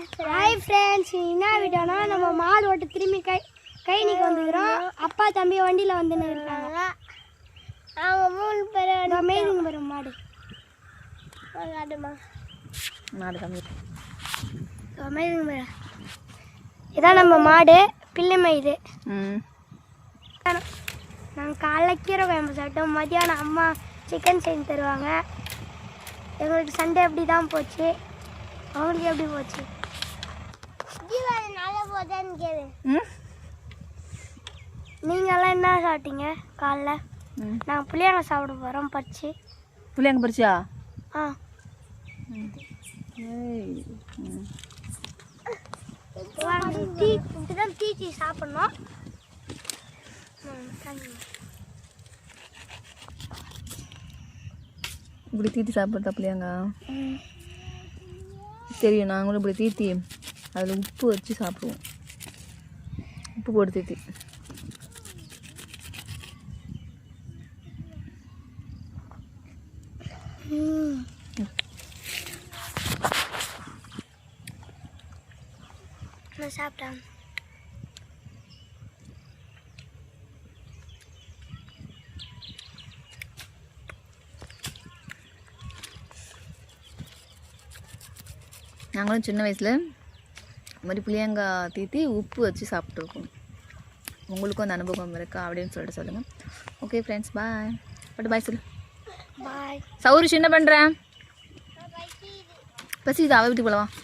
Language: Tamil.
ஹாய் ஃப்ரெண்ட்ஸ், என்ன வீடியோனா நம்ம மாடு ஓட்ட திரும்பி கைனிக்கு வந்துக்கிறோம். அப்பா தம்பி வண்டியில் வந்துன்னு இருக்காங்க. அவங்க 3 பேர் மேய்துங்க வரும் மாடு மேய்துங்க வரும். இதான் நம்ம மாடு பிள்ளை மேய்து. நாங்கள் காலைல கீரை குழம்பு சாப்பிட்டோம். மதியானம் அம்மா சிக்கன் செஞ்சு தருவாங்க. எங்களுக்கு சண்டே அப்படி தான் போச்சு. அவங்களுக்கு எப்படி போச்சு? நீங்கெல்லாம் என்ன சாப்பிட்டீங்க காலைல? நாங்கள் புளியாங்க சாப்பிட போகிறோம். பறிச்சு புளியாங்க பறிச்சா? ஆ. இப்படிதான் தீச்சி சாப்பிட்ணும். இப்படி தீத்தி சாப்பிட்றதா புளியாங்க? தெரியும், நாங்களும் இப்படி தீத்தி அதில் உப்பு வச்சு சாப்பிடுவோம். உப்பு போட்டு தீத்தி. சாப்பிட்டேன். நாங்களும் சின்ன வயசில் இது மாதிரி புளியங்காய் தீத்தி உப்பு வச்சு சாப்பிட்ருக்கோம். உங்களுக்கும் அந்த அனுபவம் இருக்கா அப்படின்னு சொல்லிட்டு சொல்லுங்கள். Okay friends, bye. பட் பாய் சொல்லு. பாய். சௌரிஷ் என்ன பண்ணுறேன்? பசி இது அவ வீட்டுக்கு போகலாம்.